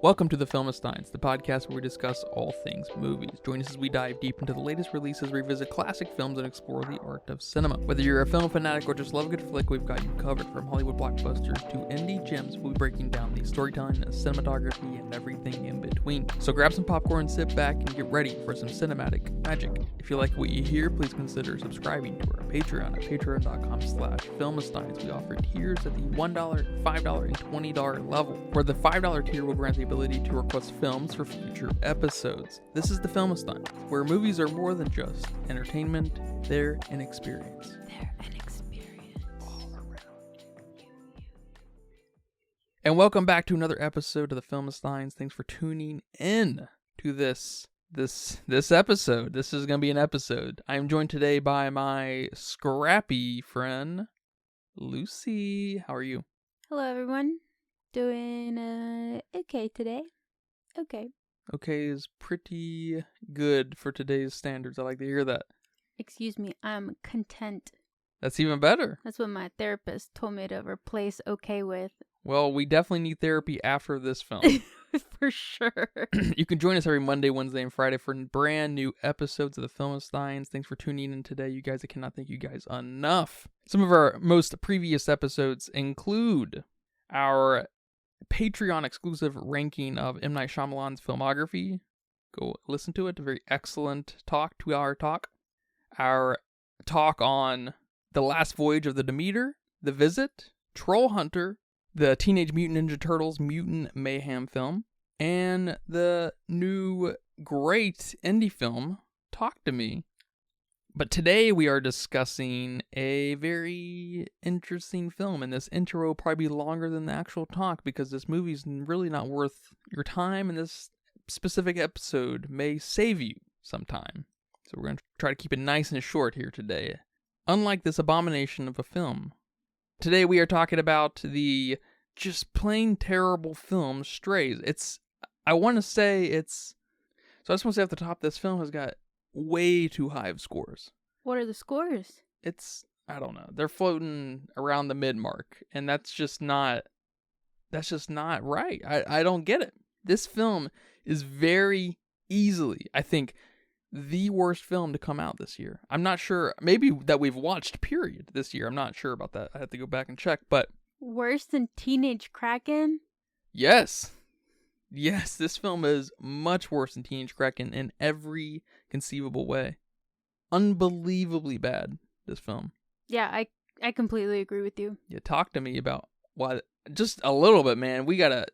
Welcome to the Filmistines, the podcast where we discuss all things movies. Join us as we dive deep into the latest releases, revisit classic films, and explore the art of cinema. Whether you're a film fanatic or just love a good flick, we've got you covered. From Hollywood blockbusters to indie gems, we'll be breaking down the storytelling, cinematography, and everything in between. So grab some popcorn, sit back, and get ready for some cinematic magic. If you like what you hear, please consider subscribing to our Patreon at patreon.com/Filmistines. We offer tiers at the $1, $5, and $20 level, where the $5 tier will grant the ability to request films for future episodes. This is the Filmistines, where movies are more than just entertainment, they're an experience. All around. And welcome back to another episode of the Filmistines. Thanks for tuning in to this episode. This is going to be an episode. I am joined today by my scrappy friend, Lucy. How are you? Hello, everyone. Doing okay today. Okay. Okay is pretty good for today's standards. I like to hear that. Excuse me, I'm content. That's even better. That's what my therapist told me to replace okay with. Well, we definitely need therapy after this film. For sure. You can join us every Monday, Wednesday, and Friday for brand new episodes of the Filmistines. Thanks for tuning in today, you guys. I cannot thank you guys enough. Some of our most previous episodes include our Patreon exclusive ranking of M. Night Shyamalan's filmography. Go listen to it. A very excellent talk, 2-hour talk. Our talk on The Last Voyage of the Demeter, The Visit, Troll Hunter, the Teenage Mutant Ninja Turtles Mutant Mayhem film, and the new great indie film, Talk to Me. But today we are discussing a very interesting film, and this intro will probably be longer than the actual talk because this movie's really not worth your time, and this specific episode may save you some time. So we're going to try to keep it nice and short here today. Unlike this abomination of a film, today we are talking about the just plain terrible film Strays. So I just want to say off the top, this film has got way too high of scores. What are the scores? I don't know. They're floating around the mid mark, and that's just not right. I don't get it. This film is very easily, I think, the worst film to come out this year. I'm not sure, maybe that we've watched, period, this year. I'm not sure about that. I have to go back and check, but... Worse than Teenage Kraken? Yes, this film is much worse than Teenage Kraken in every conceivable way. Unbelievably bad, this film. Yeah, I completely agree with you. Yeah, talk to me about why. Just a little bit, man. We're gonna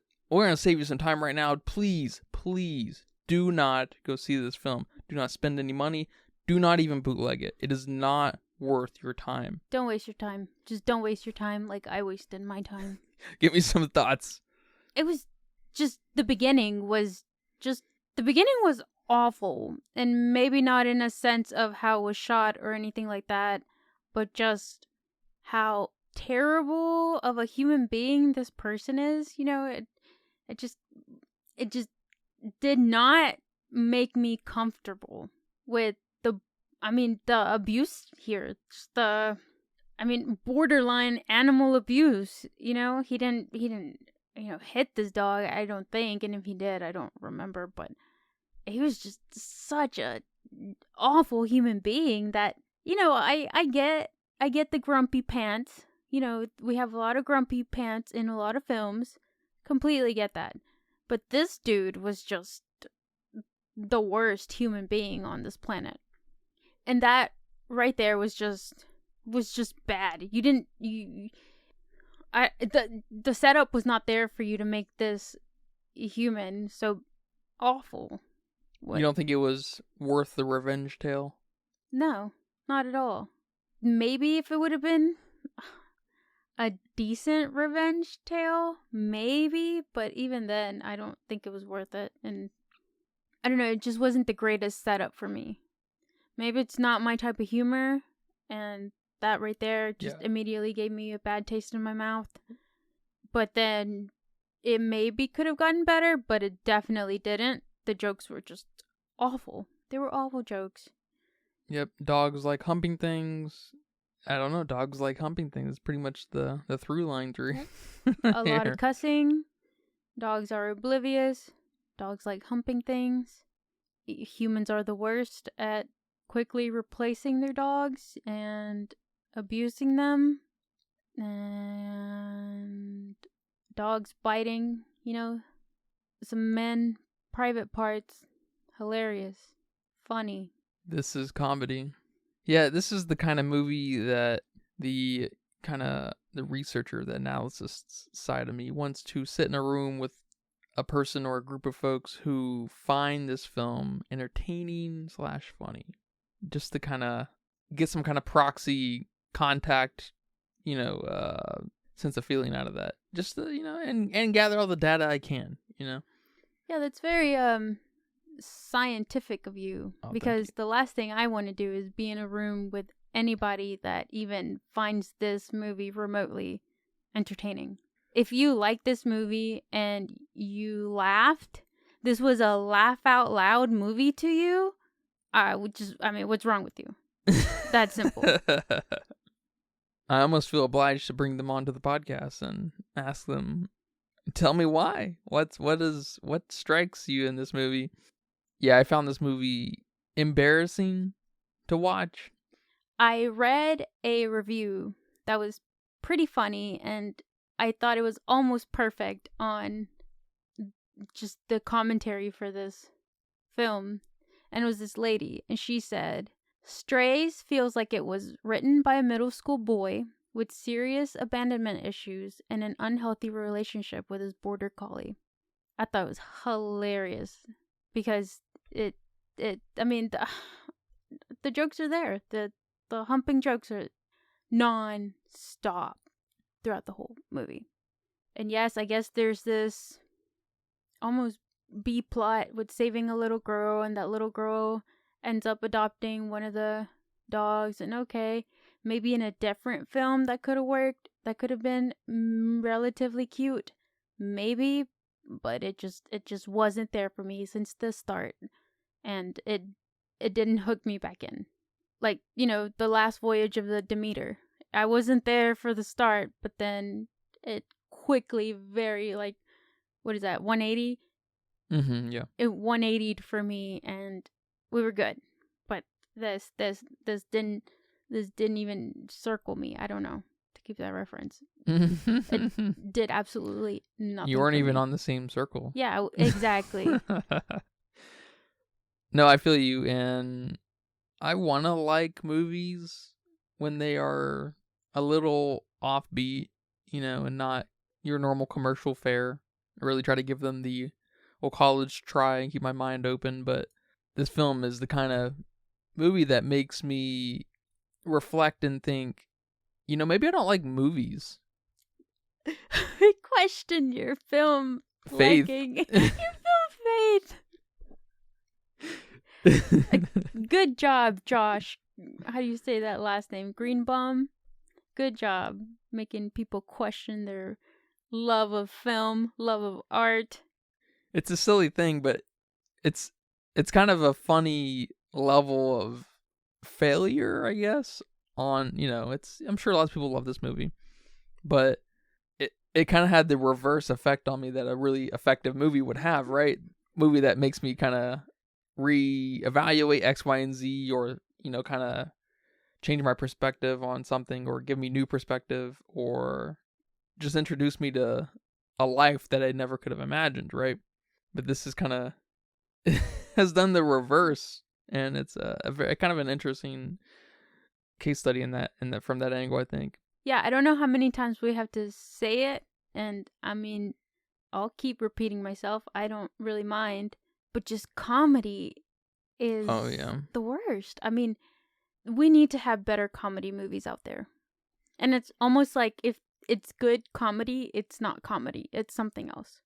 save you some time right now. Please, do not go see this film. Do not spend any money. Do not even bootleg it. It is not worth your time. Don't waste your time. Just don't waste your time like I wasted my time. Give me some thoughts. It was just the beginning was awful, and maybe not in a sense of how it was shot or anything like that, but just how terrible of a human being this person is. You know, it just did not make me comfortable with the abuse here. Just borderline animal abuse. You know, he didn't hit this dog, I don't think, and if he did, I don't remember, but he was just such a awful human being that, I get the grumpy pants. You know, we have a lot of grumpy pants in a lot of films. Completely get that. But this dude was just the worst human being on this planet. And that right there was just bad. The setup was not there for you to make this human so awful. You don't think it was worth the revenge tale? No, not at all. Maybe if it would have been a decent revenge tale, maybe, but even then, I don't think it was worth it. And I don't know, it just wasn't the greatest setup for me. Maybe it's not my type of humor, and that right there just immediately gave me a bad taste in my mouth. But then it maybe could have gotten better, but it definitely didn't. The jokes were just awful. They were awful jokes. Yep, dogs like humping things. I don't know, dogs like humping things is pretty much the through line through. A lot of cussing. Dogs are oblivious. Dogs like humping things. Humans are the worst at quickly replacing their dogs and abusing them. And dogs biting, some men, private parts. Hilarious. Funny. This is comedy. Yeah, this is the kind of movie that the researcher, the analysis side of me wants to sit in a room with a person or a group of folks who find this film entertaining / funny, just to kind of get some kind of proxy contact, sense of feeling out of that. Just to, and gather all the data I can, Yeah, that's very scientific of you, because the last thing I want to do is be in a room with anybody that even finds this movie remotely entertaining. If you like this movie and you laughed, this was a laugh out loud movie to you, what's wrong with you? That's simple. I almost feel obliged to bring them onto the podcast and ask them, tell me why. What strikes you in this movie? Yeah, I found this movie embarrassing to watch. I read a review that was pretty funny, and I thought it was almost perfect on just the commentary for this film. And it was this lady, and she said, Strays feels like it was written by a middle school boy with serious abandonment issues and an unhealthy relationship with his border collie. I thought it was hilarious because the jokes are there. The humping jokes are non-stop throughout the whole movie. And yes, I guess there's this almost B plot with saving a little girl, and that little girl ends up adopting one of the dogs. And okay, maybe in a different film that could have worked, that could have been relatively cute, maybe, but it just wasn't there for me since the start, and it didn't hook me back in. Like, the last voyage of the Demeter. I wasn't there for the start, but then it quickly, very, 180? Mm-hmm, yeah. It 180'd for me, and we were good. But this didn't even circle me. I don't know, to keep that reference. It did absolutely nothing. You weren't even on the same circle. Yeah, exactly. No, I feel you, and I want to like movies when they are a little offbeat, and not your normal commercial fare. I really try to give them the old college try and keep my mind open, but this film is the kind of movie that makes me reflect and think, maybe I don't like movies. I question your film faith. Liking. Your film faith. Good job, Josh. How do you say that last name? Greenbaum? Good job making people question their love of film, love of art. It's a silly thing, but it's kind of a funny level of failure, I guess. I'm sure lots of people love this movie, but it kind of had the reverse effect on me that a really effective movie would have, right? Movie that makes me kind of reevaluate X, Y, and Z, or kind of change my perspective on something, or give me new perspective, or just introduce me to a life that I never could have imagined, right? But this is kind of has done the reverse, and it's a very kind of an interesting case study in that from that angle, I think. Yeah, I don't know how many times we have to say it, and I mean, I'll keep repeating myself. I don't really mind, but just comedy is the worst. I mean, we need to have better comedy movies out there. And it's almost like if it's good comedy, it's not comedy. It's something else.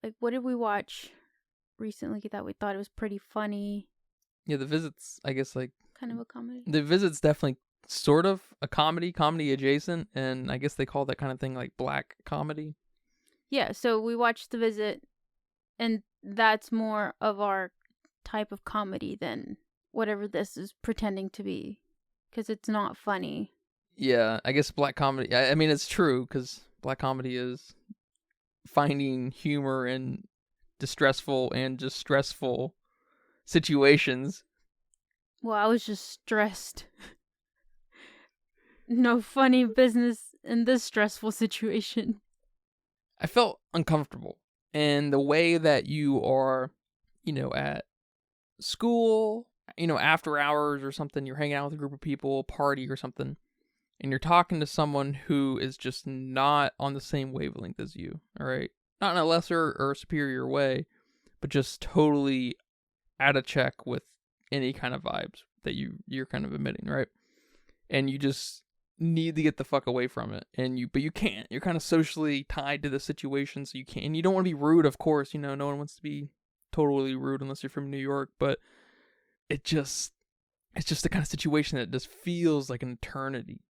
Like, what did we watch recently that we thought it was pretty funny? Yeah, The Visit's, I guess, kind of a comedy. The Visit's definitely sort of a comedy adjacent, and I guess they call that kind of thing black comedy. Yeah, so we watched The Visit, and that's more of our type of comedy than whatever this is pretending to be, because it's not funny. Yeah, I guess black comedy, I mean, it's true, because black comedy is finding humor in distressful and just stressful situations. Well, I was just stressed. No funny business in this stressful situation. I felt uncomfortable. And the way that you are, at school, after hours or something, you're hanging out with a group of people, a party or something, and you're talking to someone who is just not on the same wavelength as you, all right? Not in a lesser or superior way, but just totally out of check with any kind of vibes that you're kind of emitting, right? And you just need to get the fuck away from it, but you can't. You're kind of socially tied to the situation, so you can't. And you don't want to be rude, of course. No one wants to be totally rude unless you're from New York, but it's just the kind of situation that just feels like an eternity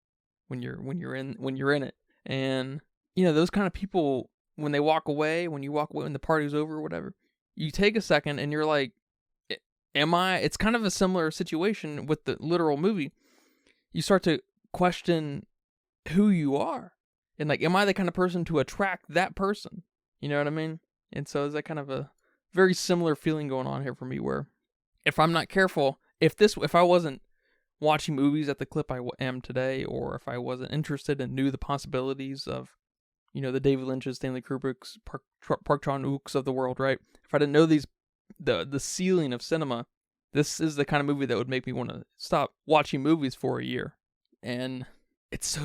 when you're in it. And those kind of people, when you walk away when the party's over or whatever, you take a second and you're like, it's kind of a similar situation with the literal movie. You start to question who you are, and like, am I the kind of person to attract that person? You know what I mean? And so is that kind of a very similar feeling going on here for me, where if I'm not careful, if I wasn't watching movies at the clip I am today, or if I wasn't interested and knew the possibilities of, the David Lynch's, Stanley Kubrick's, Park Chan-wook's of the world, right? If I didn't know the ceiling of cinema, this is the kind of movie that would make me want to stop watching movies for a year. And it's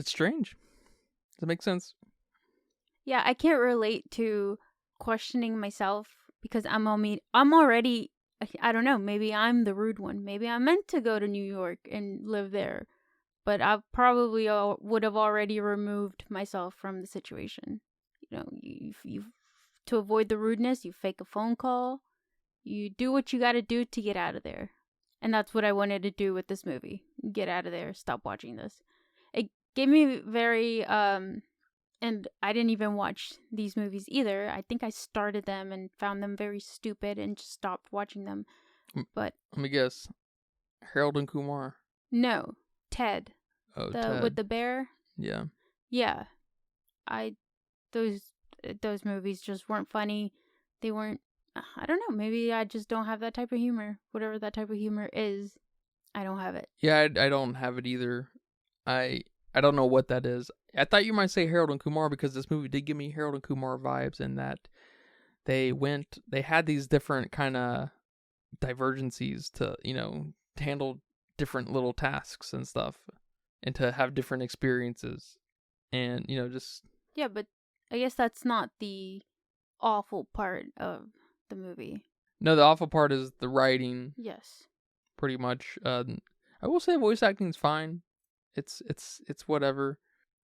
strange. Does that make sense? Yeah, I can't relate to questioning myself because I'm already, I don't know, maybe I'm the rude one. Maybe I'm meant to go to New York and live there, but I probably would have already removed myself from the situation. You to avoid the rudeness, you fake a phone call. You do what you got to do to get out of there. And that's what I wanted to do with this movie. Get out of there. Stop watching this. It gave me very, and I didn't even watch these movies either. I think I started them and found them very stupid and just stopped watching them. But let me guess. Harold and Kumar? No. Ted. Oh, Ted. With the bear? Yeah. Yeah. Those movies just weren't funny. They weren't, I don't know, maybe I just don't have that type of humor. Whatever that type of humor is, I don't have it. Yeah, I don't have it either. I don't know what that is. I thought you might say Harold and Kumar, because this movie did give me Harold and Kumar vibes, in that they had these different kind of divergencies to handle different little tasks and stuff, and to have different experiences, and just... Yeah, but I guess that's not the awful part of the movie. No, the awful part is the writing. Yes. Pretty much. I will say voice acting's fine. It's whatever.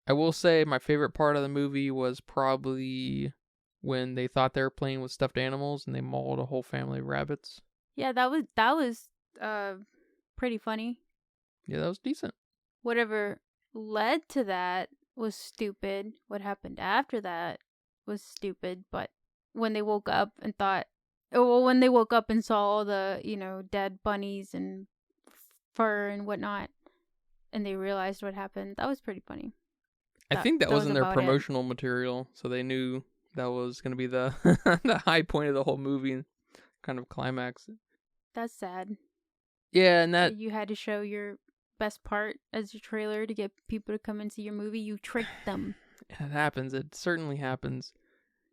I will say my favorite part of the movie was probably when they thought they were playing with stuffed animals and they mauled a whole family of rabbits. Yeah, that was pretty funny. Yeah, that was decent. Whatever led to that was stupid. What happened after that was stupid, but when they woke up and saw all the, dead bunnies and fur and whatnot, and they realized what happened, that was pretty funny. I think that was in their promotional material, so they knew that was going to be the the high point of the whole movie and kind of climax. That's sad. Yeah, and that... You had to show your best part as your trailer to get people to come and see your movie. You tricked them. It happens. It certainly happens.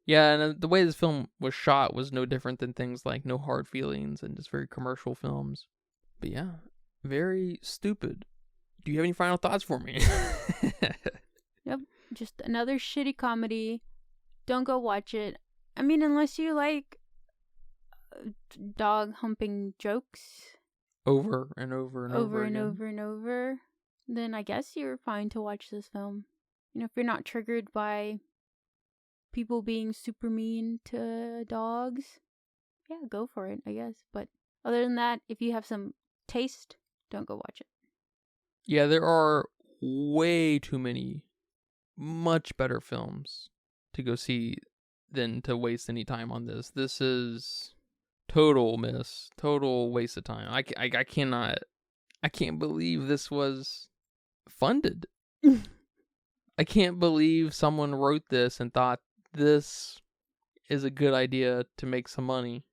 Yeah, and the way this film was shot was no different than things like No Hard Feelings and just very commercial films. But yeah, very stupid. Do you have any final thoughts for me? Yep, just another shitty comedy. Don't go watch it. I mean, unless you like dog humping jokes. Over and over and over and again. over and over, then I guess you're fine to watch this film. If you're not triggered by people being super mean to dogs, yeah, go for it, I guess. But other than that, if you have some taste, don't go watch it. Yeah, there are way too many much better films to go see than to waste any time on this. This is total miss, total waste of time. I can't believe this was funded. I can't believe someone wrote this and thought this is a good idea to make some money.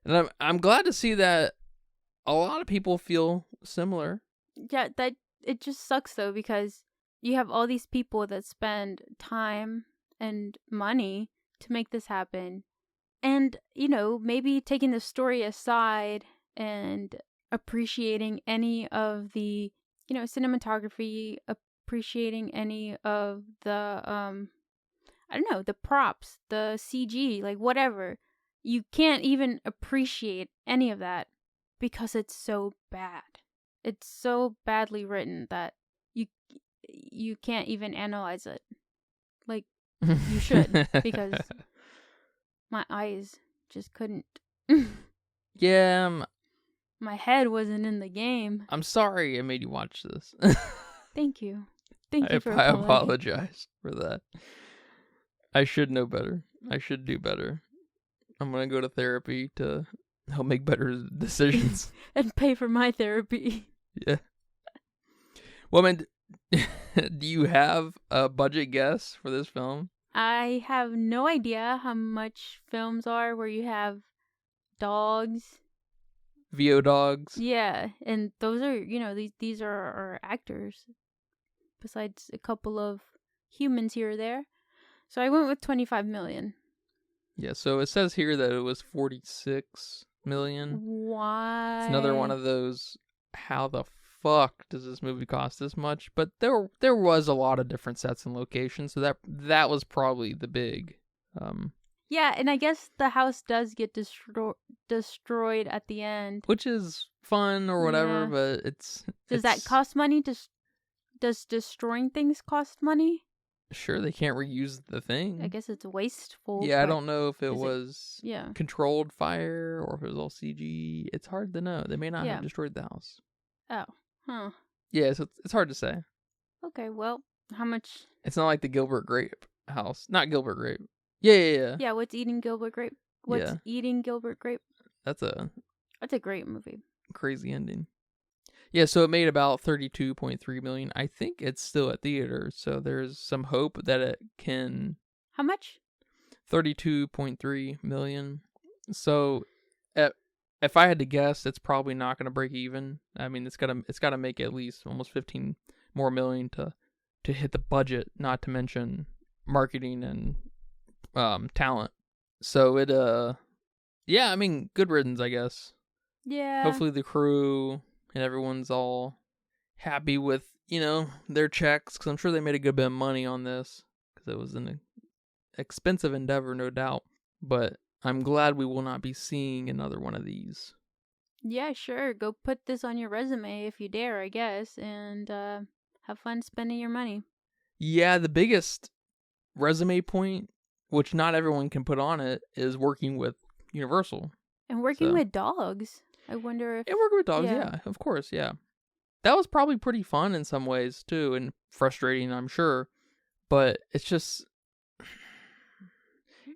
And I'm glad to see that a lot of people feel similar. Yeah, that it just sucks though, because you have all these people that spend time and money to make this happen. And, maybe taking the story aside and appreciating any of the, cinematography, appreciating any of the, I don't know, the props, the CG, like whatever. You can't even appreciate any of that because it's so bad. It's so badly written that you can't even analyze it. Like, you should, because my eyes just couldn't. Yeah, My head wasn't in the game. I'm sorry I made you watch this. Thank you. Thank you for I apologizing. apologize for that. I should know better. I should do better. I'm going to go to therapy to help make better decisions. And pay for my therapy. Yeah. Well, man, do you have a budget guess for this film? I have no idea how much films are where you have dogs. VO dogs? Yeah, and those are, these are our actors. Besides a couple of humans here or there. So I went with 25 million. Yeah, so it says here that it was 46 million. Why? It's another one of those, how the fuck does this movie cost this much? But there was a lot of different sets and locations, so that was probably the big Yeah, and I guess the house does get destroyed at the end. which is fun or whatever, Yeah. but Does that cost money? Does destroying things cost money? Sure, they can't reuse the thing. I guess it's wasteful. Yeah, I but don't know if it is it- was Yeah. controlled fire or if it was all CG. It's hard to know. They may not Yeah. have destroyed the house. Oh. Huh. Yeah, so it's hard to say. Okay, well, how much? It's not like the Gilbert Grape house. Not Gilbert Grape. Yeah. Yeah, what's Eating Gilbert Grape? What's Yeah. Eating Gilbert Grape? That's a That's a great movie. crazy ending. Yeah, so it made about 32.3 million. I think it's still at theaters, so there's some hope that it can How much? 32.3 million. So if I had to guess, it's probably not going to break even. I mean, it's got to make at least almost 15 more million to hit the budget, not to mention marketing and talent. So yeah, I mean, good riddance, I guess. Yeah. Hopefully the crew and everyone's all happy with, their checks, because I'm sure they made a good bit of money on this, because it was an expensive endeavor, no doubt. But I'm glad we will not be seeing another one of these. Yeah, sure. Go put this on your resume if you dare, I guess, and have fun spending your money. Yeah, the biggest resume point, which not everyone can put on it, is working with Universal. And working So- with dogs. I wonder if... Yeah, working with dogs, Yeah. yeah, of course, yeah. That was probably pretty fun in some ways, too, and frustrating, I'm sure. But it's just...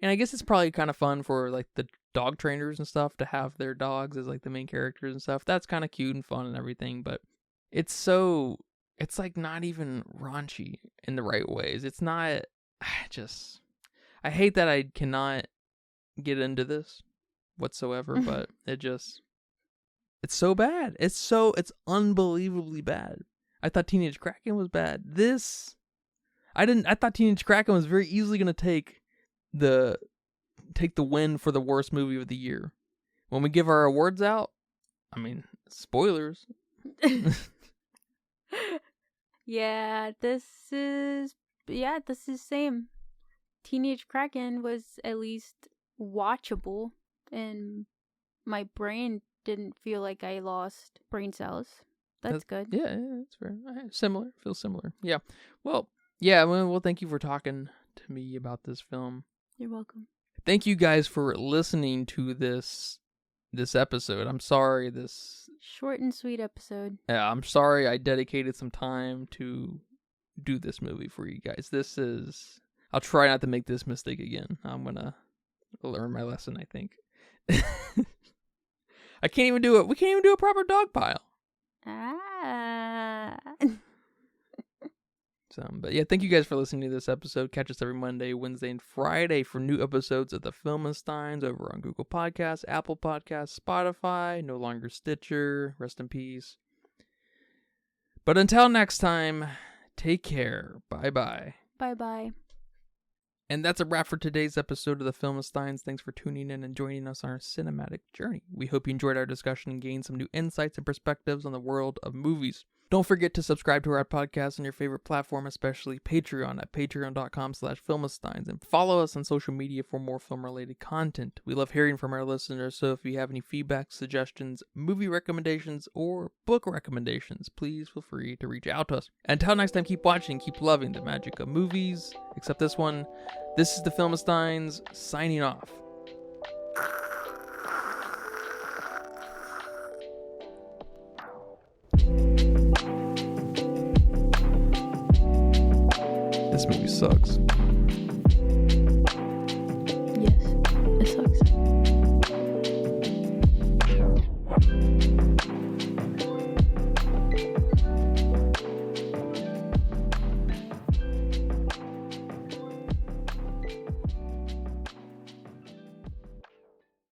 And I guess it's probably kind of fun for, like, the dog trainers and stuff to have their dogs as, like, the main characters and stuff. That's kind of cute and fun and everything, but it's like, not even raunchy in the right ways. It's not... I hate that I cannot get into this whatsoever, but it's so bad. It's unbelievably bad. I thought Teenage Kraken was bad. I thought Teenage Kraken was very easily going to take the win for the worst movie of the year. When we give our awards out, I mean, spoilers. Yeah, this is same. Teenage Kraken was at least watchable, and my brain didn't feel like I lost brain cells. That's good. Yeah, that's fair. Similar. Feels similar. Yeah. Well, yeah, well, thank you for talking to me about this film. You're welcome. Thank you guys for listening to this episode. I'm sorry Short and sweet episode. I'm sorry I dedicated some time to do this movie for you guys. I'll try not to make this mistake again. I'm gonna learn my lesson, I think. I can't even do it. We can't even do a proper dog pile. Ah. But yeah, thank you guys for listening to this episode. Catch us every Monday, Wednesday, and Friday for new episodes of the Filmsteins over on Google Podcasts, Apple Podcasts, Spotify, no longer Stitcher. Rest in peace. But until next time, take care. Bye-bye. Bye-bye. And that's a wrap for today's episode of the Filmsteins. Thanks for tuning in and joining us on our cinematic journey. We hope you enjoyed our discussion and gained some new insights and perspectives on the world of movies. Don't forget to subscribe to our podcast on your favorite platform, especially Patreon at patreon.com/Filmsteins, and follow us on social media for more film-related content. We love hearing from our listeners, so if you have any feedback, suggestions, movie recommendations, or book recommendations, please feel free to reach out to us. Until next time, keep watching, keep loving the magic of movies, except this one. This is the Filmsteins, signing off. This movie sucks. Yes, it sucks.